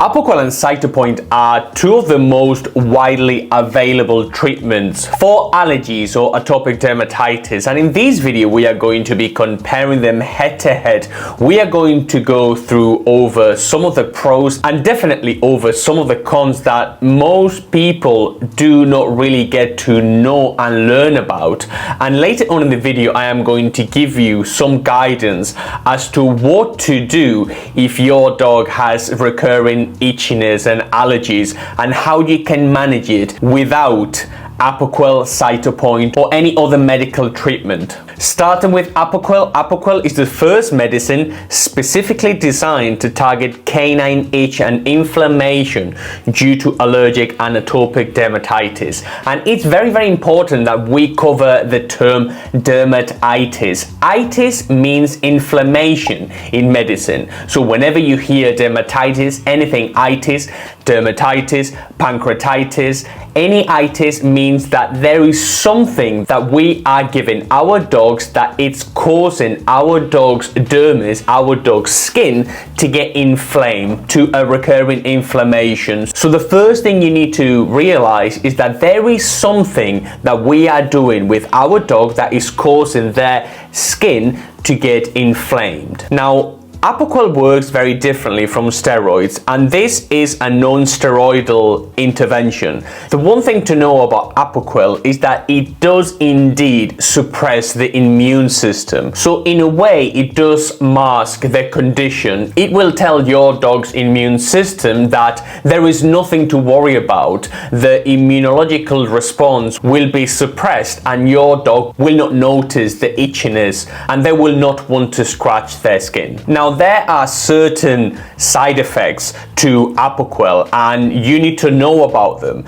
Apoquel and Cytopoint are two of the most widely available treatments for allergies or atopic dermatitis, and in this video we are going to be comparing them head to head. We are going to go through over some of the pros and definitely over some of the cons that most people do not really get to know and learn about, and later on in the video I am going to give you some guidance as to what to do if your dog has recurring itchiness and allergies and how you can manage it without Apoquel, Cytopoint or any other medical treatment. Starting with Apoquel. Apoquel is the first medicine specifically designed to target canine itch and inflammation due to allergic and atopic dermatitis. And it's very important that we cover the term dermatitis. Itis means inflammation in medicine. So whenever you hear dermatitis, anything itis, dermatitis, pancreatitis, any itis means that there is something that we are giving our dogs that it's causing our dog's dermis, our dog's skin, to get inflamed, to a recurring inflammation. So the first thing you need to realize is that there is something that we are doing with our dog that is causing their skin to get inflamed. Now, Apoquel works very differently from steroids, and this is a non-steroidal intervention. The one thing to know about Apoquel is that it does indeed suppress the immune system. So in a way, it does mask the condition. It will tell your dog's immune system that there is nothing to worry about. The immunological response will be suppressed and your dog will not notice the itchiness and they will not want to scratch their skin. Now, there are certain side effects to Apoquel and you need to know about them.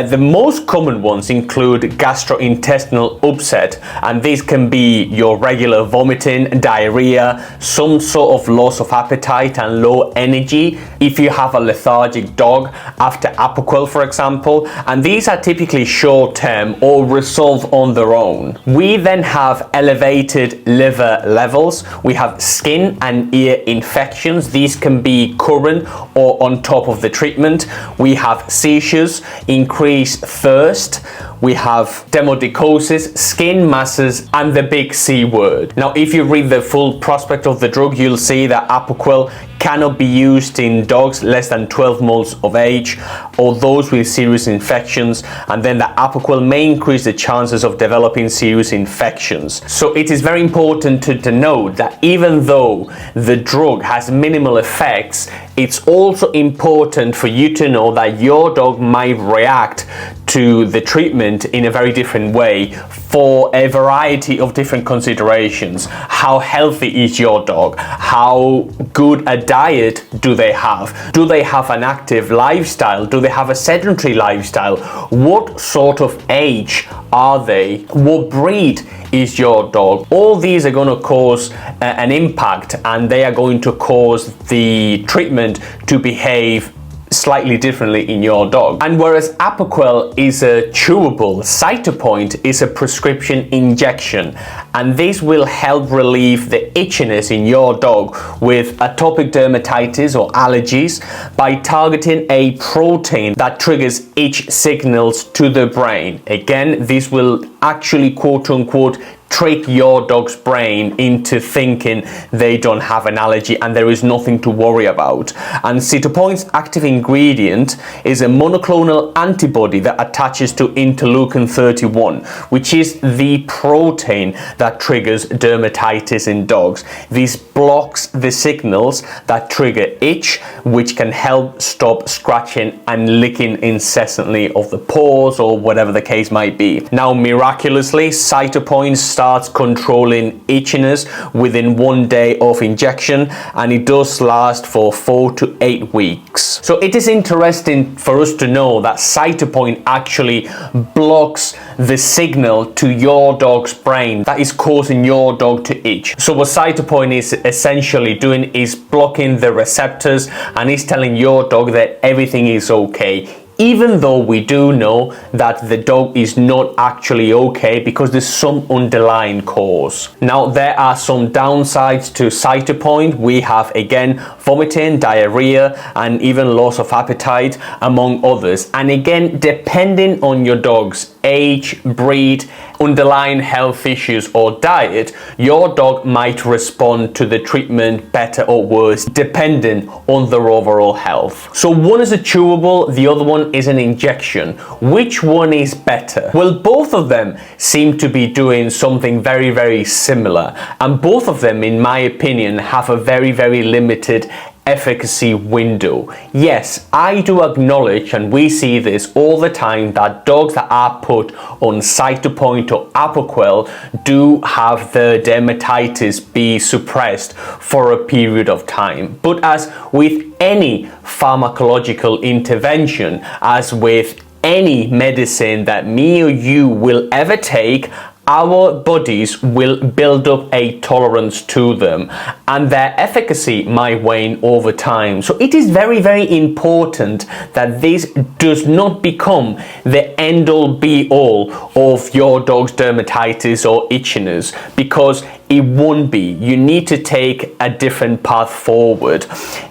The most common ones include gastrointestinal upset, and these can be your regular vomiting, diarrhea, some sort of loss of appetite and low energy if you have a lethargic dog after Apoquel, for example, and these are typically short-term or resolve on their own. We then have elevated liver levels. We have skin and ear infections. These can be current or on top of the treatment. We have seizures, increased thirst. We have dermatitis, skin masses, and the big C word. Now, if you read the full prospect of the drug, you'll see that Apoquel cannot be used in dogs less than 12 months of age or those with serious infections, and then the Apoquel may increase the chances of developing serious infections. So it is very important to note that even though the drug has minimal effects, it's also important for you to know that your dog might react to the treatment in a very different way for a variety of different considerations. How healthy is your dog? How good a diet do they have? Do they have an active lifestyle? Do they have a sedentary lifestyle? What sort of age are they? What breed is your dog? All these are going to cause an impact, and they are going to cause the treatment to behave slightly differently in your dog. And whereas Apoquel is a chewable, Cytopoint is a prescription injection, and this will help relieve the itchiness in your dog with atopic dermatitis or allergies by targeting a protein that triggers itch signals to the brain. Again, this will actually quote-unquote trick your dog's brain into thinking they don't have an allergy and there is nothing to worry about. And Cytopoint's active ingredient is a monoclonal antibody that attaches to interleukin 31, which is the protein that triggers dermatitis in dogs. This blocks the signals that trigger itch, which can help stop scratching and licking incessantly of the paws or whatever the case might be. Now, miraculously, Cytopoint starts controlling itchiness within 1 day of injection, and it does last for 4 to 8 weeks. So it is interesting for us to know that Cytopoint actually blocks the signal to your dog's brain that is causing your dog to itch. So what Cytopoint is essentially doing is blocking the receptors, and is telling your dog that everything is okay, even though we do know that the dog is not actually okay because there's some underlying cause. Now, there are some downsides to Cytopoint. We have, again, vomiting, diarrhea, and even loss of appetite, among others. And again, depending on your dog's age, breed, underlying health issues, or diet, your dog might respond to the treatment better or worse depending on their overall health. So one is a chewable, the other one is an injection. Which one is better? Well, both of them seem to be doing something very, very similar, and both of them, in my opinion, have a very, very limited efficacy window. Yes, I do acknowledge, and we see this all the time, that dogs that are put on Cytopoint or Apoquel do have the dermatitis be suppressed for a period of time. But as with any pharmacological intervention, as with any medicine that me or you will ever take, our bodies will build up a tolerance to them, and their efficacy might wane over time. So it is very, very important that this does not become the end-all be-all of your dog's dermatitis or itchiness, because it won't be. You need to take a different path forward.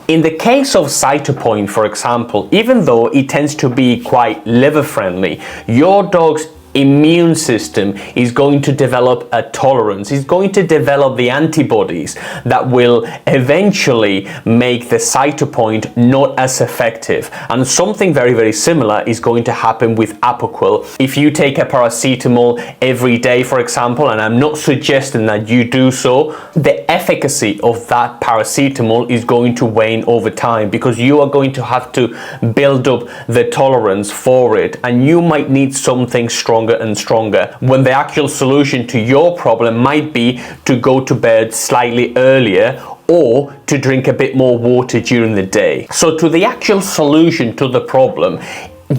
In the case of Cytopoint, for example, even though it tends to be quite liver friendly, your dog's immune system is going to develop a tolerance. It's going to develop the antibodies that will eventually make the Cytopoint not as effective. And something very, very similar is going to happen with Apoquel. If you take a paracetamol every day, for example, and I'm not suggesting that you do so, the efficacy of that paracetamol is going to wane over time, because you are going to have to build up the tolerance for it, and you might need something stronger and stronger, when the actual solution to your problem might be to go to bed slightly earlier or to drink a bit more water during the day. So to the actual solution to the problem,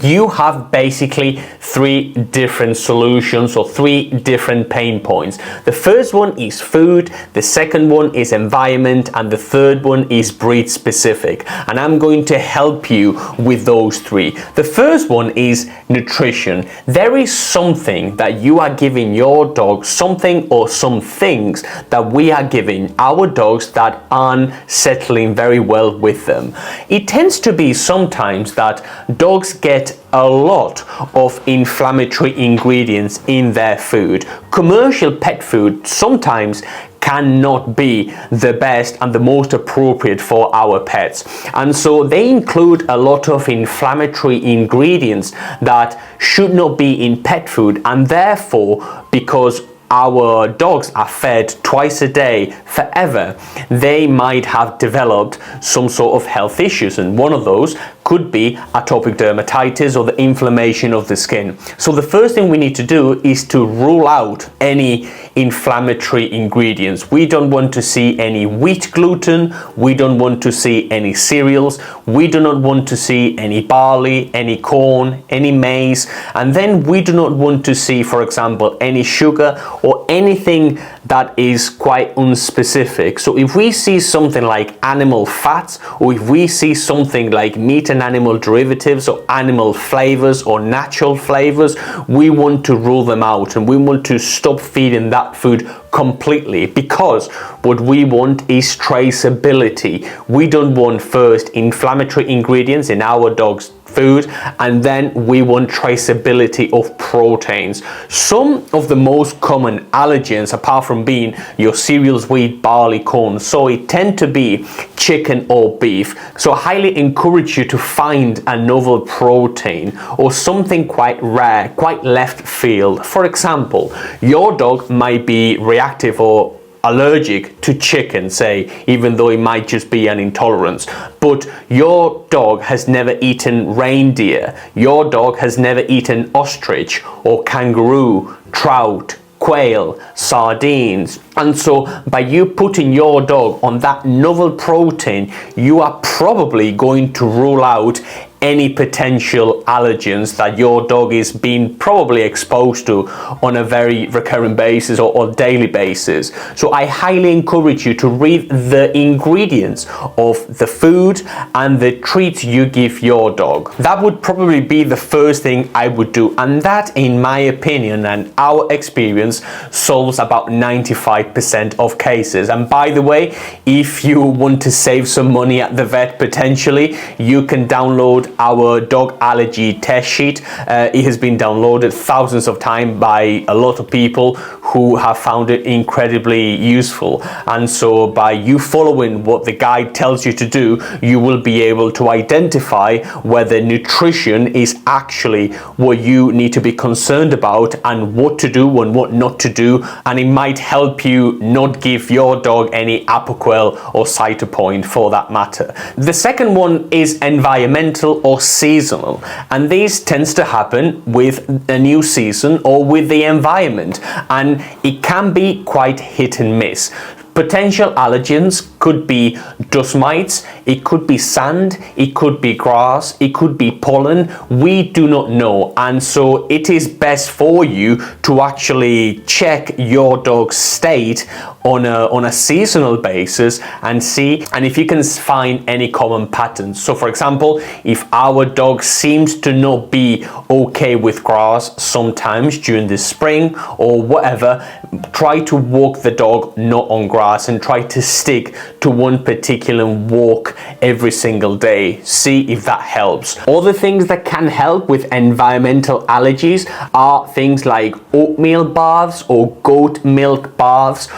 you have basically three different solutions or three different pain points. The first one is food, the second one is environment, and the third one is breed specific. And I'm going to help you with those three. The first one is nutrition. There is something that you are giving your dog, something or some things that we are giving our dogs that aren't settling very well with them. It tends to be sometimes that dogs get a lot of inflammatory ingredients in their food. Commercial pet food sometimes cannot be the best and the most appropriate for our pets, and so they include a lot of inflammatory ingredients that should not be in pet food, and therefore, because our dogs are fed twice a day forever, they might have developed some sort of health issues, and one of those could be atopic dermatitis or the inflammation of the skin. So the first thing we need to do is to rule out any inflammatory ingredients. We don't want to see any wheat gluten, we don't want to see any cereals, we do not want to see any barley, any corn, any maize, and then we do not want to see, for example, any sugar or anything that is quite unspecific. So if we see something like animal fats, or if we see something like meat and animal derivatives or animal flavors or natural flavors, we want to rule them out, and we want to stop feeding that food completely, because what we want is traceability. We don't want first inflammatory ingredients in our dog's food, and then we want traceability of proteins. Some of the most common allergens, apart from being your cereals, wheat, barley, corn, soy, tend to be chicken or beef. So I highly encourage you to find a novel protein or something quite rare, quite left field. For example, your dog might be reactive or allergic to chicken, say, even though it might just be an intolerance, but your dog has never eaten reindeer, your dog has never eaten ostrich or kangaroo, trout, quail, sardines, and so by you putting your dog on that novel protein, you are probably going to rule out any potential allergens that your dog is being probably exposed to on a very recurrent basis or daily basis. So I highly encourage you to read the ingredients of the food and the treats you give your dog. That would probably be the first thing I would do, and that, in my opinion and our experience, solves about 95% of cases. And by the way, if you want to save some money at the vet potentially, you can download our dog allergy test sheet. It has been downloaded thousands of times by a lot of people who have found it incredibly useful. And so by you following what the guide tells you to do, you will be able to identify whether nutrition is actually what you need to be concerned about and what to do and what not to do. And it might help you not give your dog any Apoquel or Cytopoint for that matter. The second one is environmental or seasonal, and these tends to happen with a new season or with the environment, and it can be quite hit and miss. Potential allergens could be dust mites, it could be sand, it could be grass, it could be pollen. We do not know, and so it is best for you to actually check your dog's state on a seasonal basis and see, and if you can find any common patterns. So for example, if our dog seems to not be okay with grass sometimes during the spring or whatever, try to walk the dog not on grass and try to stick to one particular walk every single day. See if that helps. Other things that can help with environmental allergies are things like oatmeal baths or goat milk baths.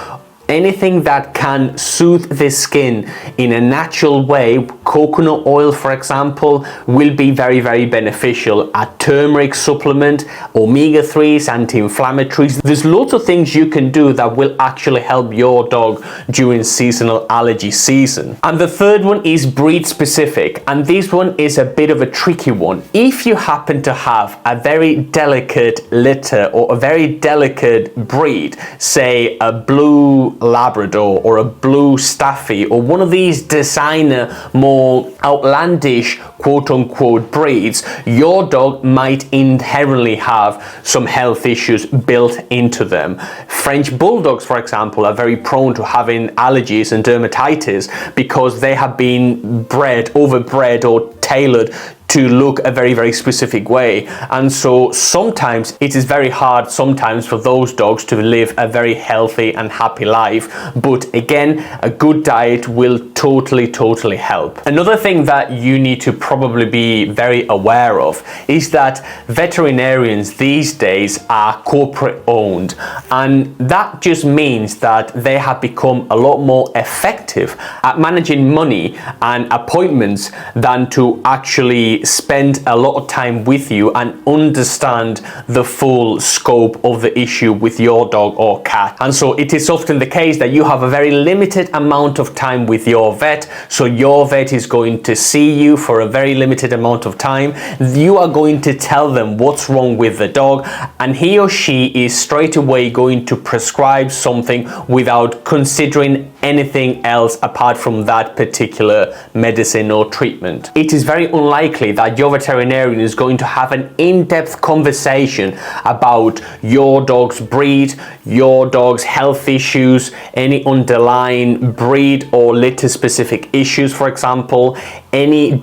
Anything that can soothe the skin in a natural way. Coconut oil, for example, will be very, very beneficial. A turmeric supplement, omega-3s, anti-inflammatories. There's lots of things you can do that will actually help your dog during seasonal allergy season. And the third one is breed specific, and this one is a bit of a tricky one. If you happen to have a very delicate litter or a very delicate breed, say a blue Labrador or a blue Staffy or one of these designer, more outlandish quote-unquote breeds, your dog might inherently have some health issues built into them. French Bulldogs, for example, are very prone to having allergies and dermatitis because they have been overbred or tailored to look a very, very specific way. And so sometimes it is very hard sometimes for those dogs to live a very healthy and happy life. But again, a good diet will totally help. Another thing that you need to probably be very aware of is that veterinarians these days are corporate owned. And that just means that they have become a lot more effective at managing money and appointments than to actually spend a lot of time with you and understand the full scope of the issue with your dog or cat. And so it is often the case that you have a very limited amount of time with your vet, so your vet is going to see you for a very limited amount of time. You are going to tell them what's wrong with the dog, and he or she is straight away going to prescribe something without considering anything else apart from that particular medicine or treatment. It is very unlikely that your veterinarian is going to have an in-depth conversation about your dog's breed, your dog's health issues, any underlying breed or litter specific issues, for example, any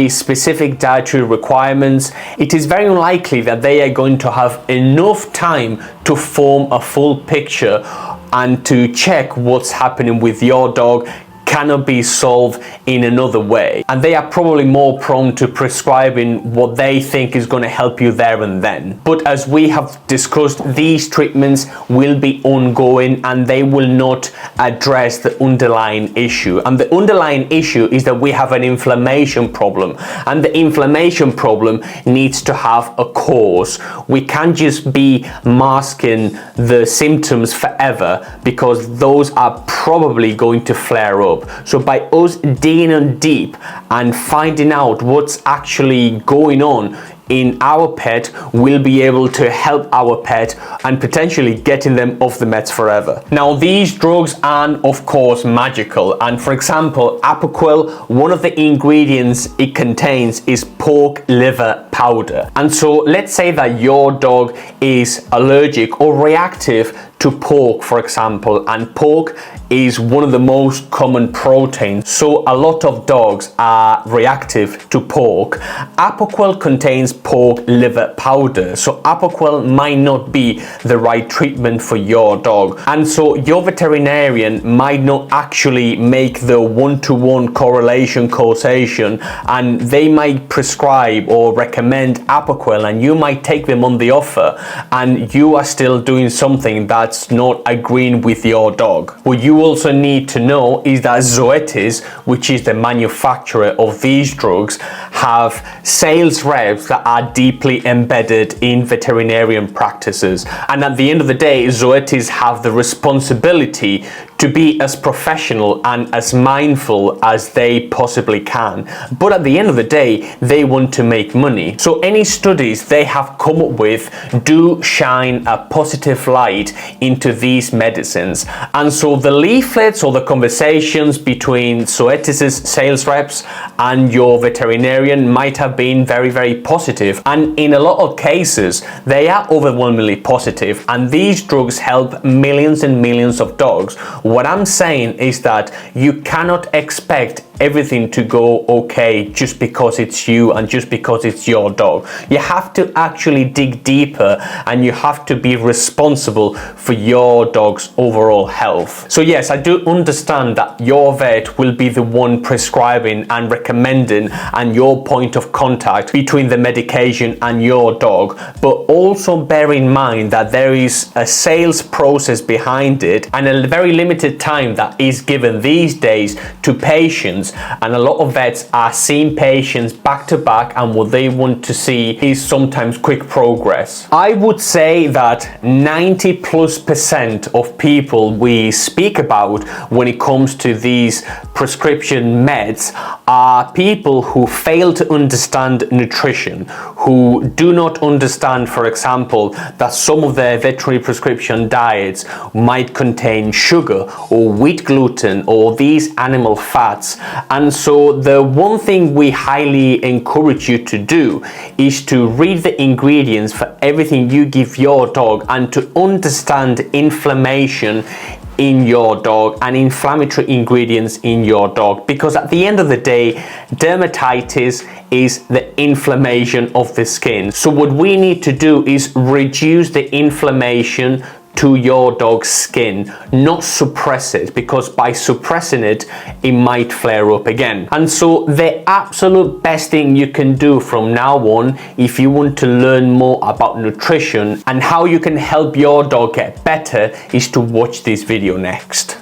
specific dietary requirements. It is very unlikely that they are going to have enough time to form a full picture and to check what's happening with your dog cannot be solved in another way. And they are probably more prone to prescribing what they think is going to help you there and then. But as we have discussed, these treatments will be ongoing and they will not address the underlying issue. And the underlying issue is that we have an inflammation problem, and the inflammation problem needs to have a cause. We can't just be masking the symptoms forever, because those are probably going to flare up. So by us digging in deep and finding out what's actually going on in our pet will be able to help our pet and potentially getting them off the meds forever. Now, these drugs aren't of course magical, and for example, Apoquel, one of the ingredients it contains is pork liver powder. And so let's say that your dog is allergic or reactive to pork, for example, and pork is one of the most common proteins, so a lot of dogs are reactive to pork. Apoquel contains pork liver powder, so Apoquel might not be the right treatment for your dog, and so your veterinarian might not actually make the one-to-one correlation causation, and they might prescribe or recommend Apoquel, and you might take them on the offer, and you are still doing something that's not agreeing with your dog. What you also need to know is that Zoetis, which is the manufacturer of these drugs, have sales reps that are deeply embedded in veterinarian practices, and at the end of the day, Zoetis have the responsibility to be as professional and as mindful as they possibly can. But at the end of the day, they want to make money. So any studies they have come up with do shine a positive light into these medicines. And so the leaflets or the conversations between Zoetis' sales reps and your veterinarian might have been very, very positive. And in a lot of cases, they are overwhelmingly positive. And these drugs help millions and millions of dogs. What I'm saying is that you cannot expect everything to go okay just because it's you and just because it's your dog. You have to actually dig deeper, and you have to be responsible for your dog's overall health. So yes, I do understand that your vet will be the one prescribing and recommending and your point of contact between the medication and your dog, but also bear in mind that there is a sales process behind it and a very limited time that is given these days to patients, and a lot of vets are seeing patients back to back, and what they want to see is sometimes quick progress. I would say that 90+% of people we speak about when it comes to these prescription meds are people who fail to understand nutrition, who do not understand, for example, that some of their veterinary prescription diets might contain sugar or wheat gluten or these animal fats. And so the one thing we highly encourage you to do is to read the ingredients for everything you give your dog and to understand inflammation in your dog and inflammatory ingredients in your dog, because at the end of the day, dermatitis is the inflammation of the skin. So what we need to do is reduce the inflammation to your dog's skin, not suppress it, because by suppressing it, it might flare up again. And so the absolute best thing you can do from now on, if you want to learn more about nutrition and how you can help your dog get better, is to watch this video next.